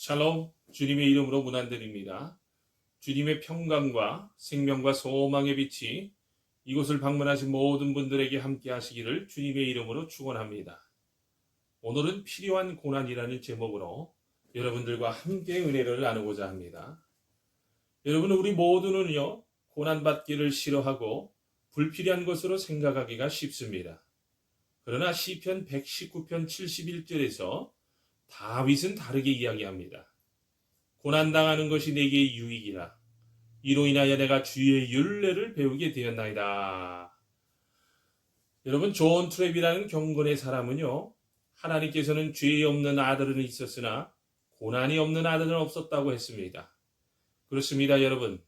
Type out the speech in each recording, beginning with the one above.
샬롬, 주님의 이름으로 문안드립니다. 주님의 평강과 생명과 소망의 빛이 이곳을 방문하신 모든 분들에게 함께 하시기를 주님의 이름으로 축원합니다. 오늘은 필요한 고난이라는 제목으로 여러분들과 함께 은혜를 나누고자 합니다. 여러분, 우리 모두는요, 고난받기를 싫어하고 불필요한 것으로 생각하기가 쉽습니다. 그러나 시편 119편 71절에서 다윗은 다르게 이야기합니다. 고난당하는 것이 내게 유익이라. 이로 인하여 내가 주의 율례를 배우게 되었나이다. 여러분, 존 트랩이라는 경건의 사람은요, 하나님께서는 죄 없는 아들은 있었으나 고난이 없는 아들은 없었다고 했습니다. 그렇습니다, 여러분.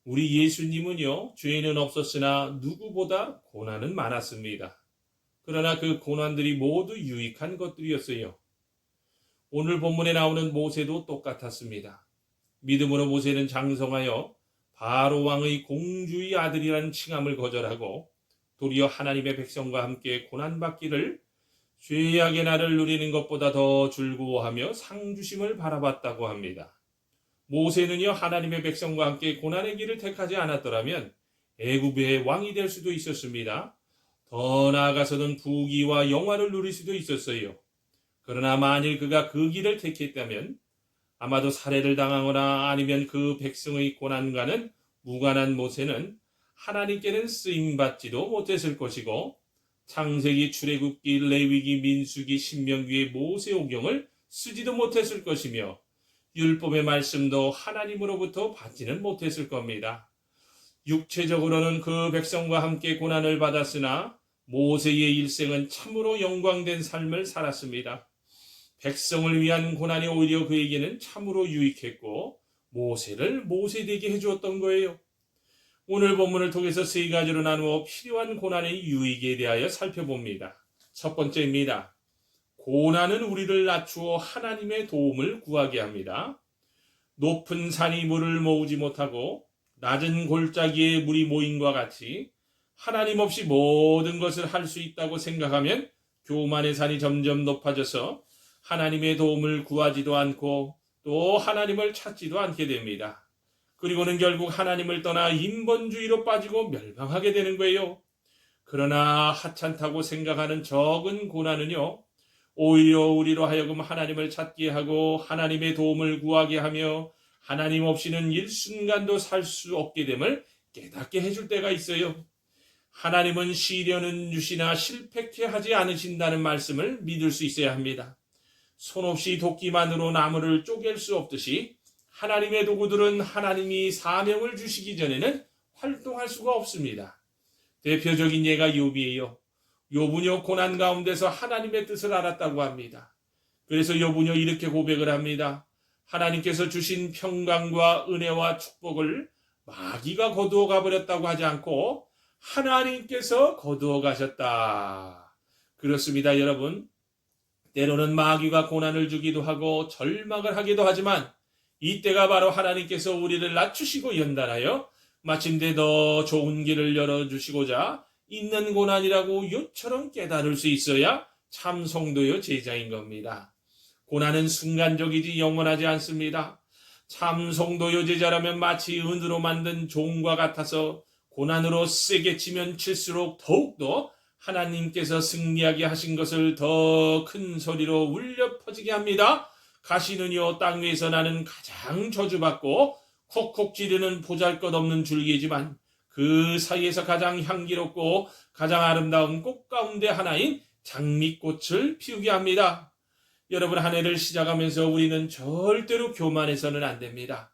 우리 예수님은요, 죄는 없었으나 누구보다 고난은 많았습니다. 그러나 그 고난들이 모두 유익한 것들이었어요. 오늘 본문에 나오는 모세도 똑같았습니다. 믿음으로 모세는 장성하여 바로 왕의 공주의 아들이라는 칭함을 거절하고 도리어 하나님의 백성과 함께 고난받기를 죄악의 날을 누리는 것보다 더 즐거워하며 상주심을 바라봤다고 합니다. 모세는요, 하나님의 백성과 함께 고난의 길을 택하지 않았더라면 애굽의 왕이 될 수도 있었습니다. 더 나아가서는 부귀와 영화를 누릴 수도 있었어요. 그러나 만일 그가 그 길을 택했다면 아마도 살해를 당하거나 아니면 그 백성의 고난과는 무관한 모세는 하나님께는 쓰임받지도 못했을 것이고 창세기, 출애굽기, 레위기, 민수기, 신명기의 모세오경을 쓰지도 못했을 것이며 율법의 말씀도 하나님으로부터 받지는 못했을 겁니다. 육체적으로는 그 백성과 함께 고난을 받았으나 모세의 일생은 참으로 영광된 삶을 살았습니다. 백성을 위한 고난이 오히려 그에게는 참으로 유익했고 모세를 모세되게 해주었던 거예요. 오늘 본문을 통해서 세 가지로 나누어 필요한 고난의 유익에 대하여 살펴봅니다. 첫 번째입니다. 고난은 우리를 낮추어 하나님의 도움을 구하게 합니다. 높은 산이 물을 모으지 못하고 낮은 골짜기에 물이 모임과 같이 하나님 없이 모든 것을 할 수 있다고 생각하면 교만의 산이 점점 높아져서 하나님의 도움을 구하지도 않고 또 하나님을 찾지도 않게 됩니다. 그리고는 결국 하나님을 떠나 인본주의로 빠지고 멸망하게 되는 거예요. 그러나 하찮다고 생각하는 적은 고난은요, 오히려 우리로 하여금 하나님을 찾게 하고 하나님의 도움을 구하게 하며 하나님 없이는 일순간도 살 수 없게 됨을 깨닫게 해줄 때가 있어요. 하나님은 시련은 유시나 실패케 하지 않으신다는 말씀을 믿을 수 있어야 합니다. 손 없이 도끼만으로 나무를 쪼갤 수 없듯이 하나님의 도구들은 하나님이 사명을 주시기 전에는 활동할 수가 없습니다. 대표적인 예가 욥이에요. 욥은요, 고난 가운데서 하나님의 뜻을 알았다고 합니다. 그래서 욥은요, 이렇게 고백을 합니다. 하나님께서 주신 평강과 은혜와 축복을 마귀가 거두어 가버렸다고 하지 않고 하나님께서 거두어 가셨다. 그렇습니다, 여러분. 때로는 마귀가 고난을 주기도 하고 절망을 하기도 하지만 이때가 바로 하나님께서 우리를 낮추시고 연단하여 마침내 더 좋은 길을 열어주시고자 있는 고난이라고 요처럼 깨달을 수 있어야 참 성도요 제자인 겁니다. 고난은 순간적이지 영원하지 않습니다. 참 성도요 제자라면 마치 은으로 만든 종과 같아서 고난으로 세게 치면 칠수록 더욱더 하나님께서 승리하게 하신 것을 더 큰 소리로 울려 퍼지게 합니다. 가시는요, 땅 위에서 나는 가장 저주받고 콕콕 찌르는 보잘것없는 줄기지만 그 사이에서 가장 향기롭고 가장 아름다운 꽃 가운데 하나인 장미꽃을 피우게 합니다. 여러분, 한 해를 시작하면서 우리는 절대로 교만해서는 안 됩니다.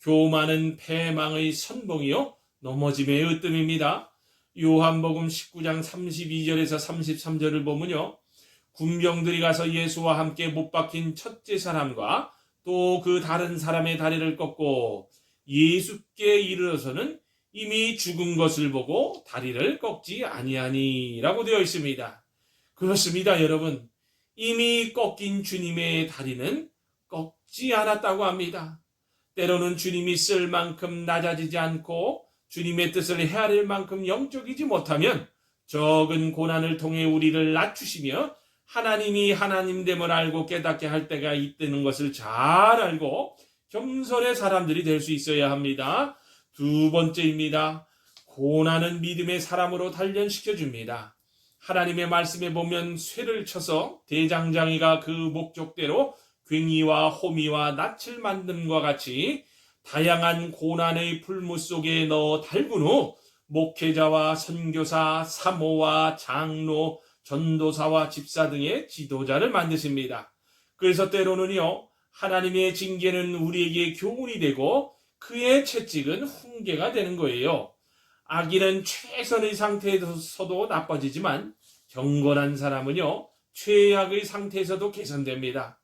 교만은 패망의 선봉이요, 넘어짐의 으뜸입니다. 요한복음 19장 32절에서 33절을 보면요, 군병들이 가서 예수와 함께 못 박힌 첫째 사람과 또 그 다른 사람의 다리를 꺾고 예수께 이르러서는 이미 죽은 것을 보고 다리를 꺾지 아니하니라고 되어 있습니다. 그렇습니다, 여러분. 이미 꺾인 주님의 다리는 꺾지 않았다고 합니다. 때로는 주님이 쓸 만큼 낮아지지 않고 주님의 뜻을 헤아릴 만큼 영적이지 못하면 적은 고난을 통해 우리를 낮추시며 하나님이 하나님됨을 알고 깨닫게 할 때가 있다는 것을 잘 알고 겸손의 사람들이 될 수 있어야 합니다. 두 번째입니다. 고난은 믿음의 사람으로 단련시켜줍니다. 하나님의 말씀에 보면 쇠를 쳐서 대장장이가 그 목적대로 괭이와 호미와 낯을 만듦과 같이 다양한 고난의 풀무 속에 넣어 달군 후 목회자와 선교사, 사모와 장로, 전도사와 집사 등의 지도자를 만드십니다. 그래서 때로는요, 하나님의 징계는 우리에게 교훈이 되고 그의 채찍은 훈계가 되는 거예요. 악인은 최선의 상태에서도 나빠지지만 경건한 사람은요, 최악의 상태에서도 개선됩니다.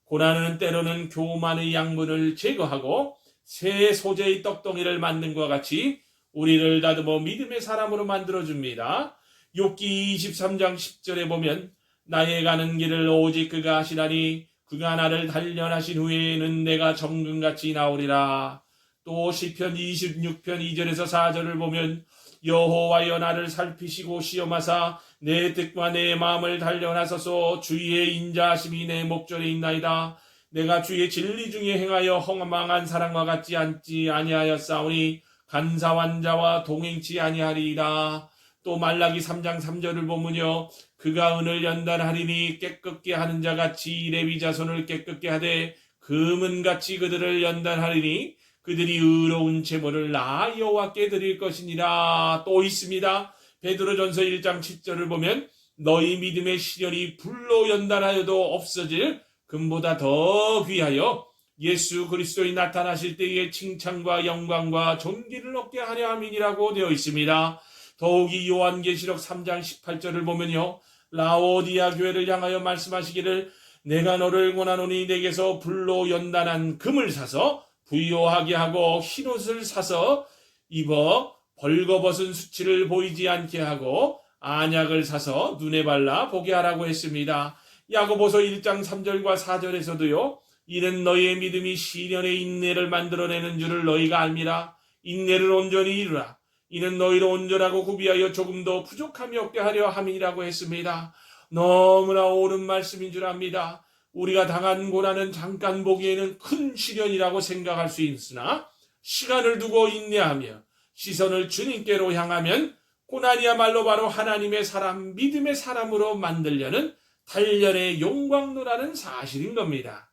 고난은 때로는 교만의 양분을 제거하고 새 소재의 떡덩이를 만든 것과 같이 우리를 다듬어 믿음의 사람으로 만들어줍니다. 욥기 23장 10절에 보면 나의 가는 길을 오직 그가 하시나니 그가 나를 단련하신 후에는 내가 정금같이 나오리라. 또 시편 26편 2절에서 4절을 보면 여호와여 나를 살피시고 시험하사 내 뜻과 내 마음을 단련하소서. 주의 인자하심이 내 목전에 있나이다. 내가 주의 진리 중에 행하여 허망한 사랑과 같지 않지 아니하였사오니 간사한 자와 동행치 아니하리이다. 또 말라기 3장 3절을 보면요, 그가 은을 연단하리니 깨끗게 하는 자같이 레위 자손을 깨끗게 하되 금은같이 그들을 연단하리니 그들이 의로운 제물을 나 여호와께 드릴 것이니라. 또 있습니다. 베드로전서 1장 7절을 보면 너희 믿음의 시련이 불로 연단하여도 없어질 금보다 더 귀하여 예수 그리스도의 나타나실 때의 칭찬과 영광과 존귀를 얻게 하려 함이니라고 되어 있습니다. 더욱이 요한계시록 3장 18절을 보면요, 라오디아 교회를 향하여 말씀하시기를 내가 너를 권하노니 내게서 불로 연단한 금을 사서 부요하게 하고 흰옷을 사서 입어 벌거벗은 수치를 보이지 않게 하고 안약을 사서 눈에 발라 보게 하라고 했습니다. 야고보서 1장 3절과 4절에서도요, 이는 너희의 믿음이 시련의 인내를 만들어내는 줄을 너희가 알미라. 인내를 온전히 이루라. 이는 너희로 온전하고 구비하여 조금 더 부족함이 없게 하려 함이라고 했습니다. 너무나 옳은 말씀인 줄 압니다. 우리가 당한 고난은 잠깐 보기에는 큰 시련이라고 생각할 수 있으나 시간을 두고 인내하며 시선을 주님께로 향하면 고난이야말로 바로 하나님의 사람, 믿음의 사람으로 만들려는 단련의 용광로라는 사실인 겁니다.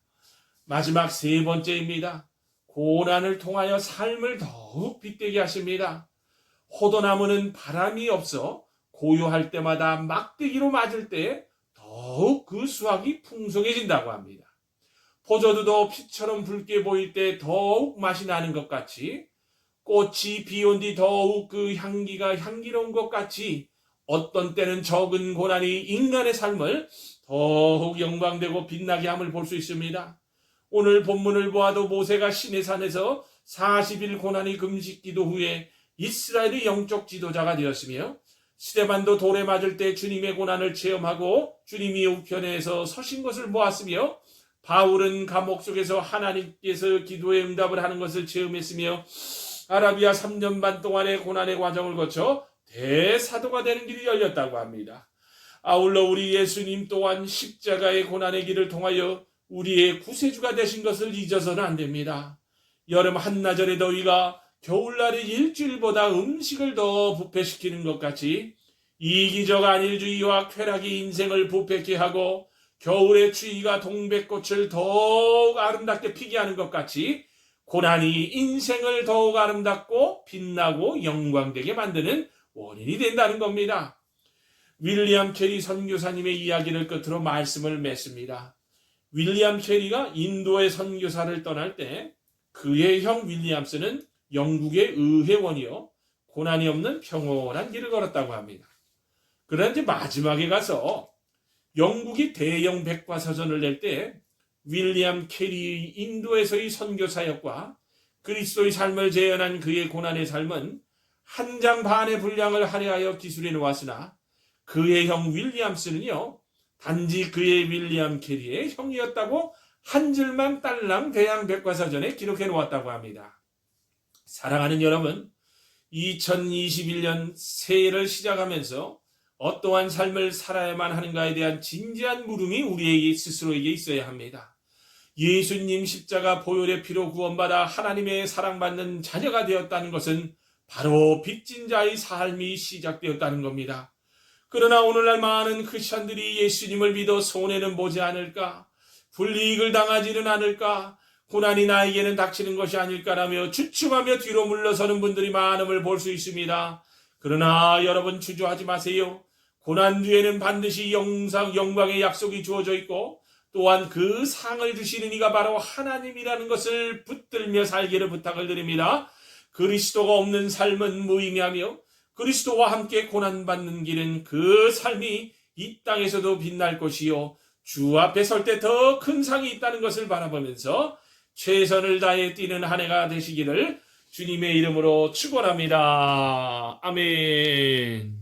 마지막 세 번째입니다. 고난을 통하여 삶을 더욱 빛되게 하십니다. 호도나무는 바람이 없어 고요할 때마다 막대기로 맞을 때 더욱 그 수확이 풍성해진다고 합니다. 포도주도 피처럼 붉게 보일 때 더욱 맛이 나는 것 같이, 꽃이 비온 뒤 더욱 그 향기가 향기로운 것 같이 어떤 때는 적은 고난이 인간의 삶을 더욱 영광되고 빛나게 함을 볼 수 있습니다. 오늘 본문을 보아도 모세가 시내산에서 40일 고난이 금식 기도 후에 이스라엘의 영적 지도자가 되었으며, 스데반도 돌에 맞을 때 주님의 고난을 체험하고 주님이 우편에서 서신 것을 보았으며, 바울은 감옥 속에서 하나님께서 기도에 응답을 하는 것을 체험했으며, 아라비아 3년 반 동안의 고난의 과정을 거쳐 대사도가 되는 길이 열렸다고 합니다. 아울러 우리 예수님 또한 십자가의 고난의 길을 통하여 우리의 구세주가 되신 것을 잊어서는 안 됩니다. 여름 한나절의 더위가 겨울날의 일주일보다 음식을 더 부패시키는 것 같이 이기적 안일주의와 쾌락이 인생을 부패케 하고 겨울의 추위가 동백꽃을 더욱 아름답게 피게 하는 것 같이 고난이 인생을 더욱 아름답고 빛나고 영광되게 만드는 원인이 된다는 겁니다. 윌리엄 캐리 선교사님의 이야기를 끝으로 말씀을 맺습니다. 윌리엄 캐리가 인도의 선교사를 떠날 때 그의 형 윌리엄스는 영국의 의회원이요 고난이 없는 평온한 길을 걸었다고 합니다. 그러나 이제 마지막에 가서 영국이 대형 백과사전을 낼 때 윌리엄 캐리 인도에서의 선교 사역과 그리스도의 삶을 재현한 그의 고난의 삶은 한 장 반의 분량을 할애하여 기술해 놓았으나 그의 형 윌리엄스는요 단지 그의 윌리엄 캐리의 형이었다고 한 줄만 딸랑 대양 백과사전에 기록해 놓았다고 합니다. 사랑하는 여러분, 2021년 새해를 시작하면서 어떠한 삶을 살아야만 하는가에 대한 진지한 물음이 우리에게 스스로에게 있어야 합니다. 예수님 십자가 보혈의 피로 구원받아 하나님의 사랑받는 자녀가 되었다는 것은 바로 빚진 자의 삶이 시작되었다는 겁니다. 그러나 오늘날 많은 크리스천들이 예수님을 믿어 손해는 보지 않을까, 불이익을 당하지는 않을까, 고난이 나에게는 닥치는 것이 아닐까라며 주춤하며 뒤로 물러서는 분들이 많음을 볼 수 있습니다. 그러나 여러분 주저하지 마세요. 고난 뒤에는 반드시 영광의 약속이 주어져 있고 또한 그 상을 주시는 이가 바로 하나님이라는 것을 붙들며 살기를 부탁을 드립니다. 그리스도가 없는 삶은 무의미하며 그리스도와 함께 고난받는 길은 그 삶이 이 땅에서도 빛날 것이요 주 앞에 설 때 더 큰 상이 있다는 것을 바라보면서 최선을 다해 뛰는 한 해가 되시기를 주님의 이름으로 축원합니다. 아멘.